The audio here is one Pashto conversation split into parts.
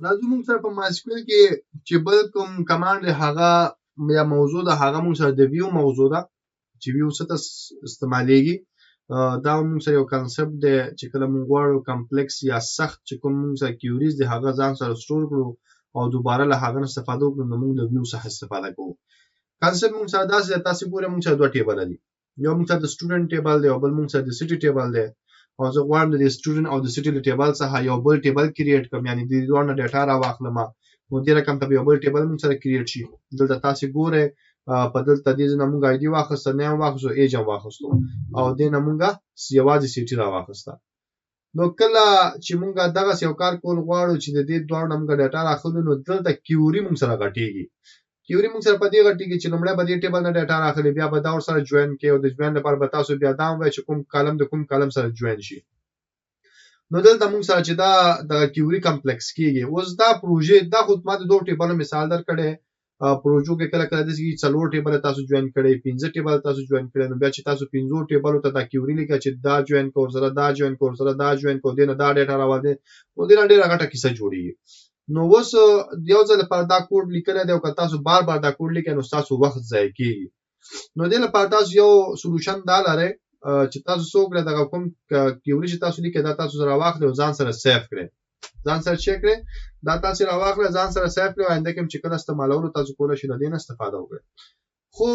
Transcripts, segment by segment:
راځو موږ سره په ماسکویل کې چې بل کوم کمانډ هغه یا موضوع ده هغه موږ سره د ویو موضوع ده چې ویو څه ته استعمالیږي دا موږ سره یو کانسپټ دی چې کله موږ غواړو کمپلیکس یا سخت چې کوم موږ سره کیوریز دی هغه ځان سره سټور کړو او دوباره له هغه استفاده وکړو نو موږ د ویو څخه استفاده کوو کانسپټ موږ سره داسې تاسو ګورئ موږ سره دوه ټیبل دي یو موږ سره د سټوډنټ ټیبل دی او بل موږ سره د سټي ټیبل دی او زه غواړم د سټوډنټ او د سټي له ټیبل څخه یو بل ټیبل کریټ کړم یعنی د دوه نه ډیټا راواخلم نو دې رقم ته یو بل ټیبل موږ سره کریټ شي دلته تاسو ګورئ په دلته دې نه موږ آی ډي واخیسته نیم واخیستو ایج هم واخیستو او دې نه موږ یوازې سټي راواخیسته نو کله چې موږ دغه یو کار کول غواړو چې د دې دوه نه موږ ډیټا راخلو نو دلته کیوري موږ سره غټیږي کیوري موږ سره په دې غټیږي چې لومړی به دې ټیبل نه ډیټا راخلي بیا به دا ور سره جوین کې او د جوین لپاره به تاسو بیا دا وایي چې کوم کالم د کوم کالم سره جوین شي نو دلته موږ سره چې دا د کیوري کمپلیکس کیږي اوس دا پروژه دا خود ما د دوه ټیبلونو مثال درکړې پروژو کې کله کله د څلور ټیبل تاسو جوین کړئ 15 ټیبل تاسو جوین کړئ نو بیا چې تاسو 15 ټیبل ته دا کیوري لیکه چې دا جوین کور سره دا جوین کور سره دا جوین کور دینه دا ډیټا راوړي نو دینه ډیره غټه کیسه جوړیږي نو اوس یو ځل پر دا کوډ لیکل دی او که تاسو بار بار دا کوډ لیکئ نو تاسو وخت ضایع کیږي نو دې لپاره تاسو یو سولوشن دا لرئ چې تاسو څوک له دغه کوم کیوري چې تاسو لیکئ دا تاسو سره واخلئ او ځان سره سیف کړئ ځان سره چک کړئ دا تاسو راواخلئ ځان سره سیف کړئ آینده کې چې کله استعمالولو تاسو کولای شئ له دې نه استفاده وکړئ خو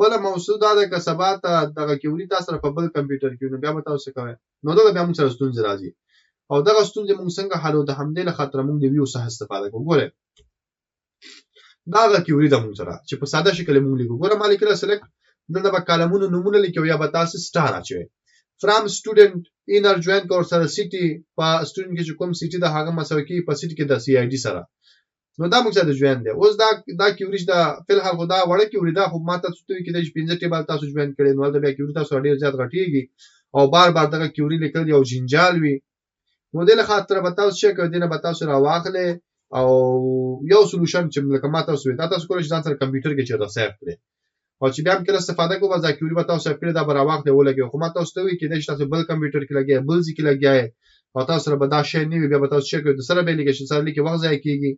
بل موضوع دا ده که سبا ته دغه کیوري تاسو سره په بل کمپیوټر کې نو بیا به تاسو کوئ نو دا بیا موږ سره ستونزې راځي او دغه ستونزې موږ څنګه حلو د همدې له خاطر موږ د ویو څخه استفاده کوو ګوره دا غا کیوري د موږ سره چې په ساده شکل موږ لیکو ګوره ما لیکل سلیکټ دلته به کالمونو نمونه لیکو یا به تاسو سټار اچوي فرام سټوډنټ انر جوین کور سره سټي په سټوډنټ کې چې کوم سټي د هغه مساوي کې په سټي کې د سی آی ډي سره نو دا موږ سره د جوین دی اوس دا کیوري دا فل هغه دا وړه کیوري دا خو ماته څه توي کې د 15 ټیبل تاسو جوین کړي نو دا بیا کیوري تاسو ډیر زیات غټيږي او بار بار دغه کیوري لیکل یو جنجال وي نو دغه خاطر به تاسو چې کوي دنه به تاسو راواخلې او یو سولوشن چې لکه ما تاسو وي تاسو کولای شئ ځان سره کمپیوټر کې چې دا سیف کړئ او چې بیا هم کله استفاده کوو دا کیوري به تاسو سره دا براواخلې ولګي خو ما تاسو ته وی کې د تاسو بل کمپیوټر کې لګي بل ځکه لګي او تاسو سره به دا شی نه وي بیا به تاسو چې کوي د سره به لیکي چې سره لیکي وخت ځای کیږي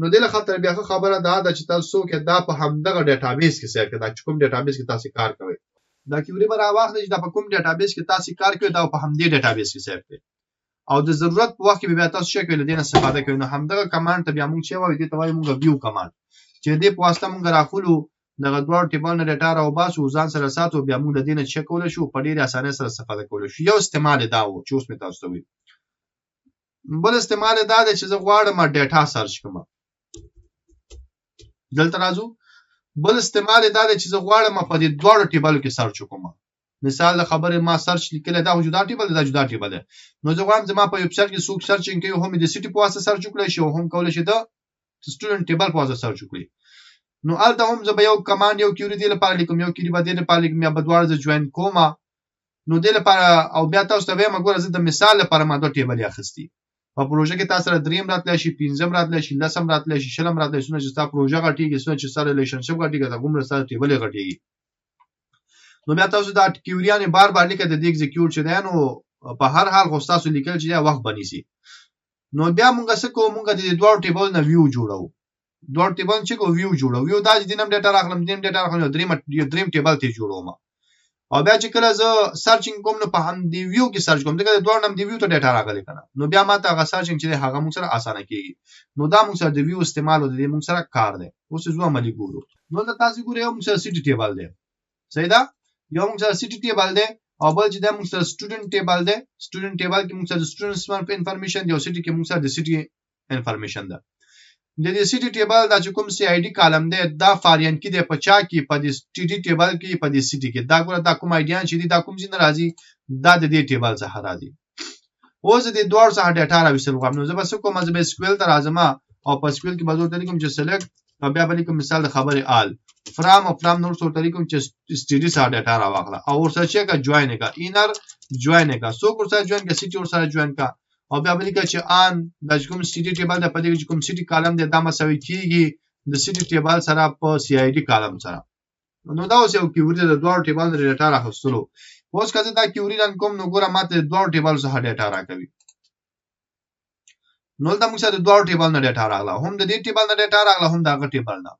نو دغه خاطر بیا خبره دا چې تاسو کې دا په همدغه ډیټابیس کې سیف کړئ چې کوم ډیټابیس کې تاسو کار کوئ دا کیوري به راواخلئ چې دا په کوم ډیټابیس کې تاسو کار کوئ دا په همدې ډیټابیس کې سیف کړئ او د ضرورت په وخت کې بیا تاسو چې کوئ له دې استفاده کوئ نو همدغه کمانډ ته بیا موږ چې وایو دې ته وایو موږ ویو کمانډ چې دې په واسطه موږ راخلو دغه دوه ټیبل نه ډیټا راوباسو ځان سره ساتو بیا موږ د دې نه چک کولای شو په ډیره اسانه سره استفاده کولای شو یو استعمال دا و چې اوس مې تاسو ته وی بل استعمال دا دی چې زه غواړم ډیټا سرچ کوم دلته راځو بل استعمال دا دی چې زه غواړم په دې دوه ټیبل کې سرچ وکم مثال د خبرې ما سرچ لیکل دا جدا ټیبل دا جدا ټیبل نو زه غواړم چې ما په ویب سټ کې سوق سرچینګ کوي هم د سټي په واسطه سرچ وکړم شو هم کولای شي دا سټوډنټ ټیبل په واسطه سرچ وکړي نو الته هم زه به یو کمانډ یو کیوري دی لپاره لیکم یو کیوري باندې لپاره لیکم یا بدوار ز جوین کوم نو دې لپاره او بیا تاسو ته وایم ګوره زه د مثال لپاره ما دوه ټیبل اخستي په پروژه کې تاسو سره دریم راتلی شي 15 راتلی شي 10 راتلی شي 20 راتلی شي چې تاسو پروژه غټیږي چې سره ریلیشنشپ غټیږي دا کوم سره ټیبل غټیږي نو بیا تاسو دا کیوریانه بار بار لیکه د دې ایگزیکیوټ چې دا نو په هر حال خو تاسو لیکل چې دا وخت بنيسي نو بیا موږ څه کوو موږ د دوه ټیبل نه ویو جوړو دوه ټیبل چې کو ویو جوړو ویو دا چې دینم ډیټا راخلم دیم ډیټا راخلم دریم ټیبل ته جوړوم او بیا چې کله زه سرچینګ کوم نو په هم دی ویو کې سرچ کوم دا دوه نم دی ویو ته ډیټا راغلی کنه نو بیا ماته هغه سرچینګ چې هغه موږ سره اسانه کیږي نو دا موږ سره د ویو استعمال او د موږ سره کار دی اوس زه عملي ګورو نو دا تاسو ګورئ یو موږ سره سټي ټیبل دی صحیح ده یو موږ سره سټي ټیبل دی او بل چې دا موږ سره سټوډنټ ټیبل دی سټوډنټ ټیبل کې موږ سره سټوډنټس انفارمیشن دی او سټي کې موږ سره د سټي انفارمیشن ده د دې سټي ټیبل د کوم سی آی ډي کالم دی دا فاریان کې د پچا کې په دې سټي ټیبل کې په دې سټي کې دا ګوره دا کوم آیډیان چې دا کوم ځین راځي دا د دې ټیبل څخه راځي اوس د دوړ څخه ډیټا راوښتل غواړم نو زه به څه کوم زه به سکویل ته راځم او په سکویل کې به زه ورته لیکم چې سلیکټ او بیا به لیکم مثال د خبرې آل فرام او فرام نور څه ورته لیکم چې سټي سره ډیټا راواخله او ورسره چې کا جوین کا انر جوین کا سو ورسره جوین کا سټي ورسره جوین کا او بیا بلی چې ان د کوم سټي ټیبل د پدې کوم سټي کالم د دا مساوي کیږي د سټي ټیبل سره په سی آی ډي کالم سره نو دا اوس یو کیوري د دوه ټیبل د ډیټا راخستلو اوس کله دا کیوري رن کوم نو ګوره ماته دوه ټیبل سره ډیټا راکوي نو دا موږ سره دوه ټیبل نه ډیټا راغله هم د دې ټیبل نه ډیټا راغله هم دا غ ټیبل نه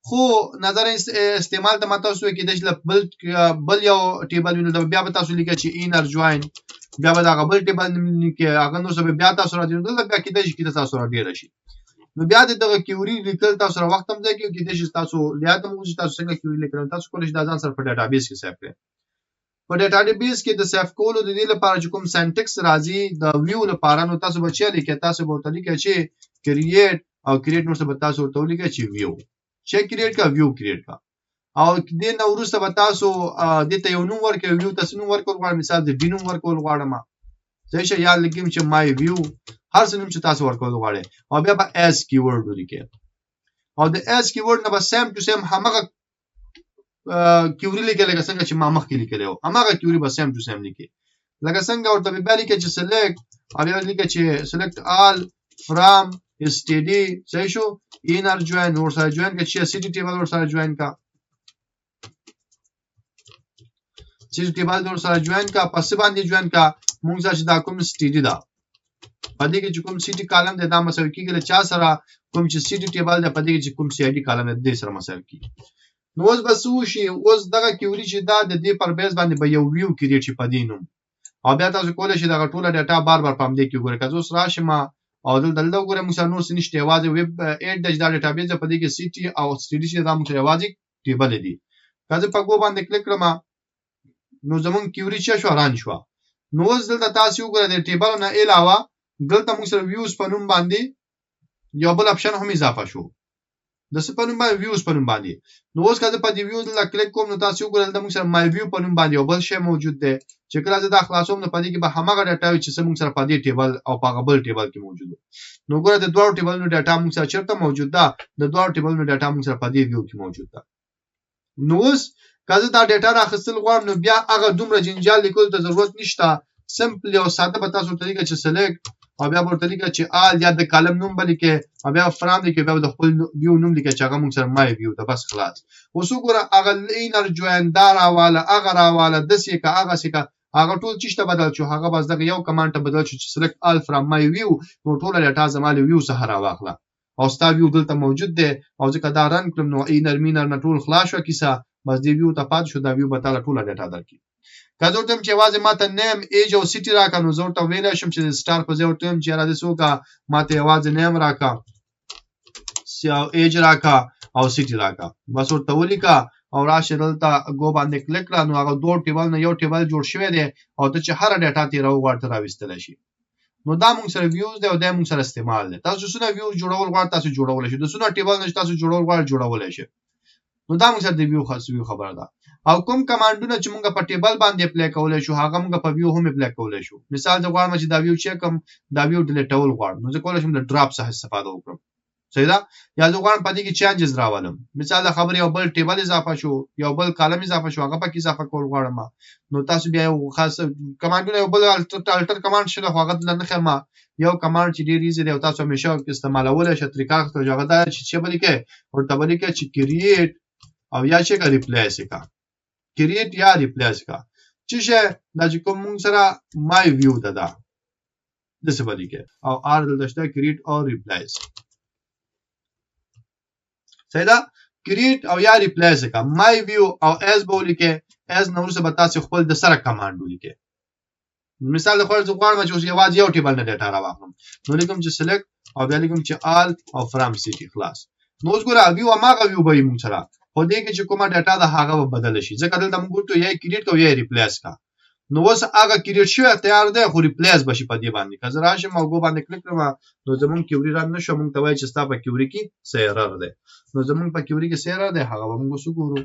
خو نظر استعمال ته ماته اوسو کې د بل یو ټیبل وینو د بیا به تاسو لیکئ چې انر جوین بیا به دا بل ټیبل کې هغه نو سبب بیا تاسو راځي نو دلته بیا کې د شي کې تاسو را ډیر شي نو بیا دغه کیوري لیکل تاسو سره وخت هم ځای کې د شي تاسو لیا ته موږ تاسو څنګه کیوري لیکل تاسو کولای شئ د ځان سره په ډیټابیس کې سیف کړئ په ډیټابیس کې د سیف کولو د دې لپاره چې کوم سنټکس راځي د ویو لپاره نو تاسو بچی لیکئ تاسو به ورته لیکئ چې کریټ او کریټ نو څه به تاسو ورته لیکئ چې ویو چې کریټ کا ویو کریټ کا او دې نو وروسته به تاسو دته یو نوم ورکړئ ویو تاسو نوم ورکول غواړئ مثال د ډی نوم ورکول غواړم ځکه چې یاد لګیم چې مای ویو هر څه نوم چې تاسو ورکول غواړئ او بیا به اس کیورډ ولیکئ او د اس کیورډ نه به سیم ټو سیم همغه کیوري لیکل لکه څنګه چې ما مخکې لیکلی و همغه کیوري به سیم ټو سیم لیکي لکه څنګه ورته بیا لیکئ چې سلیکټ او بیا لیکئ چې سلیکټ آل فرام std صحیح شو انر جوین ورسره جوین که چې cd ټیبل ورسره جوین کا cd ټیبل ورسره جوین کا پس باندې جوین کا موږ چې دا کوم std دا پدې کې چې کوم cd کالم د دا مساوي کېږي چا سره کوم چې cd ټیبل د پدې کې چې کوم cid کالم د دې سره مساوي کېږي نو اوس بس وشي اوس دغه کیوري چې دا د دې پر بیس باندې به یو ویو کریټ شي پدې نوم او بیا تاسو کولای شئ دغه ټوله ډیټا بار بار پام دې کې وګورئ که اوس راشم او دلته وګورئ موږ سره نور څه نشته یوازې ویب 8 د ډیټابیس په دې کې cd او std چې دا موږ یوازې ټیبل دي که زه په ګو باندې کلیک کړم نو زمون کیوري چې شو ران شو نو اوس دلته تاسو وګورئ د ټیبل نه علاوه دلته موږ سره ویوز په نوم باندې یو بل اپشن هم اضافه شو د سپنوم باندې ویوز په نوم باندې نو اوس کله په دې ویوز لا کلیک کوم نو تاسو وګورئ د موږ سره مای ویو په نوم باندې یو بل شی موجود دی چې کله زه دا خلاصوم نو په دې کې به همغه ډاټا وي چې موږ سره په دې ټیبل او په غبل ټیبل کې موجود نو ګوره د دوه ټیبلونو ډاټا موږ سره چیرته موجود ده د دوه ټیبلونو ډاټا موږ سره په دې ویو کې موجود ده نو اوس کله دا ډاټا راخستل غواړم نو بیا هغه دومره جنجال لیکل ته ضرورت نشته سمپلی او ساده به تاسو ته لیکئ چې سلیکټ او بیا ورته لیکئ چې آل یا د کالم نوم بلیکئ او بیا فرام لیکئ بیا د خپل ویو نوم لیکئ چې هغه موږ سره مای ویو ده بس خلاص اوس وګوره هغه انر جوین دار حواله هغه راواله د سی کا هغه سی کا هغه ټول چشته بدل شو هغه بس دغه یو کمانډ ته بدل شو چې سلیکټ آل فرام مای ویو نو ټول ډاټا زماله ویو څخه راواخله او ستا ویو دلته موجود دی او ځکه دا رن کړم نو انر مینر نه ټول خلاص شو کیسه بس دی ویو ته پات شو دا ویو به تعالی ټول ډاټا درکې کله ورته چې واځي ماته نیم ایج او سیټي راکا نو زه ورته ویل شم چې سٹار په ځای ورته چې را دي سوکا ماته واځي نیم راکا او ایج راکا او سیټي راکا بس ورته ولیکا او راشه دلته ګو باندې کلیک کړه نو هغه دوه ټیبل نه یو ټیبل جوړ شوی دی او ته چې هر ډاټا تی راوړته راوستل شي نو دا موږ سره ویوز دی او دا موږ سره استعمال دی تاسو څونه ویوز جوړول غواړئ تاسو جوړول شي د څونه ټیبل نشته تاسو جوړول غواړئ جوړول شي نو دا موږ سره د ویو خبره ده او کوم کمانډونه چې موږ په ټیبل باندې اپلای کولای شو هغه موږ په ویو هم اپلای کولای شو مثال د غواړم چې دا ویو چیک کوم دا ویو ډیلیټول غواړم نو زه کولای شم د ډراپ څخه استفاده وکړم صحیح ده یا زه غواړم په دې کې چینجز راولم مثال د خبرې یو بل ټیبل اضافه شو یو بل کالم اضافه شو هغه پکې اضافه کول غواړم نو تاسو بیا یو خاص کمانډونه یو بل الټر کمانډ شته خو هغه نه خمه یو کمانډ چې ډیر ایزی دی او تاسو همیشه استعمالولای شئ طریقه ته هغه دا چې بل کې ورته بل کې چې کریټ او یا چې ریپلیس کا کریټ یا ریپلیس کا چې دا چې کوم موږ سره مای ویو ده دا د څه باندې کې او ار دلته کریټ او ریپلیس صحیح ده کریټ او یا ریپلیس کا مای ویو او اس بولی کې اس نو څه به تاسو خپل د سره کمانډ ولیکئ مثال د خپل ځوړم چې اوس یوازې یو ټیبل نه ډاټا راوخم نو لیکم چې سلیکټ او بیا لیکم چې آل او فرام سیټي خلاص نو اوس ګوره ویو ماغه ویو به موږ سره خو دې کې چې کومه ډاټا ده هغه به بدل شي ځکه دلته موږ ورته یا کریټ او یا ریپلیس کا نو اوس هغه کریټ شوی تیار دی خو ریپلیس بشي په دې باندې که زه راشم او ګو باندې کلیک کړم نو زمون کیوري ران نشو موږ ته وایي چې ستا په کیوري کې سیرر دی نو زمون په کیوري کې سیرر دی هغه به موږ وګورو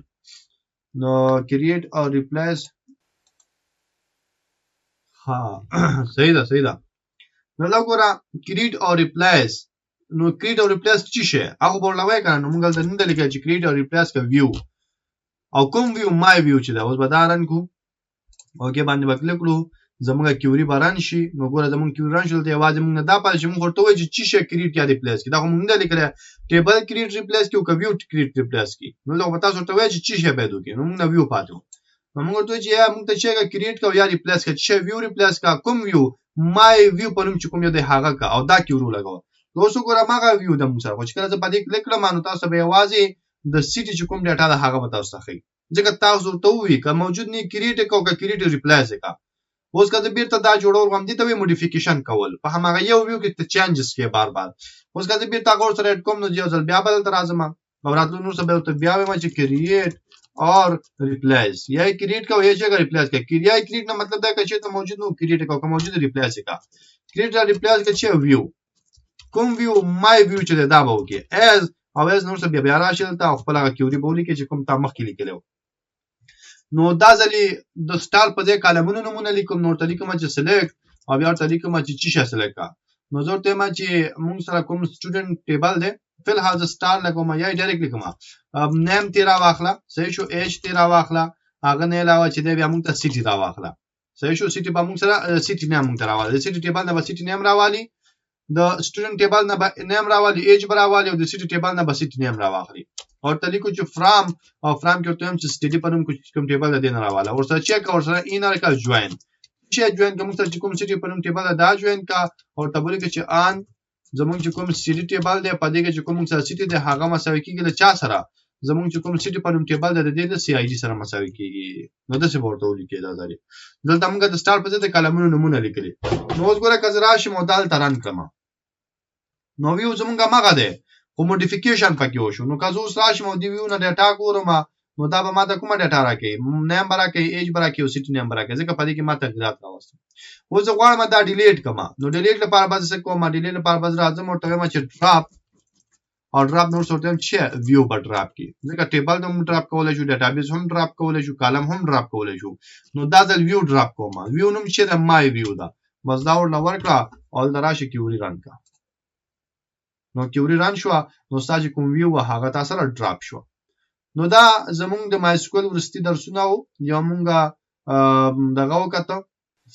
نو کریټ او ریپلیس ها صحیح ده نو دا ګوره کریټ او ریپلیس نو کریټ او ریپلیس څه شي هغه ورلوي کنه نو موږ دلته نه لیکل چې کریټ او ریپلیس کا ویو او کوم ویو مای ویو چې دا اوس به دا رن کو اوکې باندې وکړو کړو زموږ کیوري باران شي نو ګوره زموږ کیوري ران شول ته आवाज موږ نه دا پاره چې موږ ورته وایي چې شي کریټ یا ریپلیس کی دا موږ نه لیکل ټیبل کریټ ریپلیس کی او ویو کریټ ریپلیس کی نو لو تاسو ورته وایي چې شي به دوی نو موږ نه ویو پاتو نو موږ ورته چې موږ ته چې کریټ کا یا ریپلیس کا چې ویو ریپلیس کا کوم ویو مای ویو په نوم چې کوم یو د هغه کا او دا کیورو لګاو دوسو ګوره ماغه ویو د موږ سره خو چې کله زه په دې کلیک کړم نو تاسو به یوازې د سیټي چې کوم ډیټا د هغه به تاسو ښیي ځکه تاسو ته وی که موجود نه کریټ کو که کریټ ریپلیس کا اوس که بیرته دا جوړول غوښتم دي ته وی موډیفیکیشن کول په هغه یو ویو کې ته چینجز کې بار بار اوس که بیرته غوړ سره کوم نو یو ځل بیا بدل تر راځم او راتلو نور څه به ته بیا وایم چې کریټ اور ریپلیس یا کریټ کا یا چې ریپلیس کا کریټ نه مطلب دا چې ته موجود نو کریټ کو که موجود ریپلیس کا کریټ را ریپلیس کا چې ویو کوم ویو مای ویو چې دا به وکي از او از نور څه بیا راشي ته خپل هغه کیوري بولی کې چې کوم تا مخ کې لیکلو نو دا ځلی د سٹار په ځای کالمونو نمونه لیکم نو ته لیکم چې سلیکټ او بیا ته لیکم چې چی سلیکټ کا نو زه ته ما چې مونږ سره کوم سټوډنټ ټیبل دی فل هاز سٹار لګوم یا ډایرکټ لیکم نیم تیرا واخلا صحیح شو ایج تیرا واخلا هغه نه علاوه چې دی بیا مونږ ته سیټي را واخلا صحیح شو سیټي په مونږ سره سیټي نیم مونږ ته راوالي سیټي ټیبل نه سیټي نیم راوالي د سټوډنټ ټیبل نه نیم راوالي ایج راوالي او د سیټي ټیبل نه سیټي نیم راواخلي او تلیکو چې فرام او فرام کې ته هم چې سټډي پرم کوم ټیبل د نه راواله ورسره چیک او ورسره اینر کا جوین چې جوین کوم څه چې کوم سټډي پرم ټیبل دا جوین کا او تبلیغ چې ان زمونږ چې کوم سټډي ټیبل دی په دې کې چې کوم څه سټډي دی هغه مساوي کیږي له چا سره زمونږ چې کوم سټډي پرم ټیبل دی د سی آی ډي سره مساوي کیږي نو د څه ورته ولیکي دا ځای دلته موږ د سٹار په ځای د کلمونو نمونه لیکلي نو اوس ګوره کزرا شي مودال تران کړم نو ویو زمونږه ماګه ده خو موډیفیکیشن پکې وشو نو که زه اوس راشم او دی ویو نه ډیټا ګورم نو دا به ماته کومه ډیټا راکړي نیم به راکړي ایج به راکړي او سیټي نیم به راکړي ځکه په دې کې ما تغیرات راوستم اوس زه غواړم دا ډیلیټ کړم نو ډیلیټ لپاره به څه کوم ډیلیټ لپاره به راځم او ورته وایم چې ډراپ او ډراپ نور څه چې ویو به ډراپ کی ځکه ټیبل هم ډراپ کولای شو ډیټابیس هم ډراپ کولای شو کالم هم ډراپ کولای شو نو دا د ویو ډراپ کوم ویو نوم چې د مای ویو دا بس دا ورکړه او دراشه کیوري ران کا نو کیوري ران شو نو ساج کوم ویو هغه تاسو سره ډراپ شو نو دا زمونږ د مای سکول ورستي درسونه وو یا مونږه دغه وکړه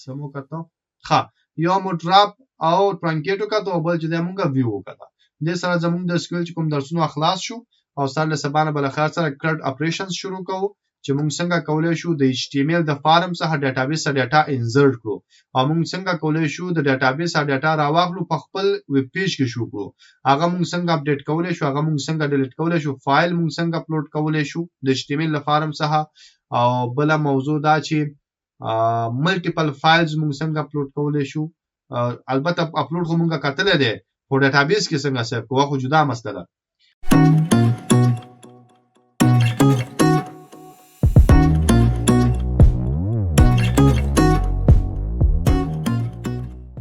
سمو کړه ها یو مو ډراپ او ټرانکیټ وکړه او بل چې مونږه ویو وکړه د سره زمونږ د سکول چې کوم درسونه خلاص شو او سره له سبانه بل خاص سره کړډ اپریشنز شروع کوو چې مونږ څنګه کولای شو د HTML د فارم څخه ډیټابیس سره ډیټا انسرټ کړو او مونږ څنګه کولای شو د ډیټابیس سره ډیټا راواخلو په خپل ویب پیج کې شو کړو هغه مونږ څنګه اپډیټ کولای شو هغه مونږ څنګه ډیلیټ کولای شو فایل مونږ څنګه اپلوډ کولای شو د HTML د فارم څخه او بل موضوع دا چې ملټیپل فایلز مونږ څنګه اپلوډ کولای شو البته اپلوډ خو مونږه کتل دي په ډیټابیس کې څنګه سیو کوو خو جدا مسله ده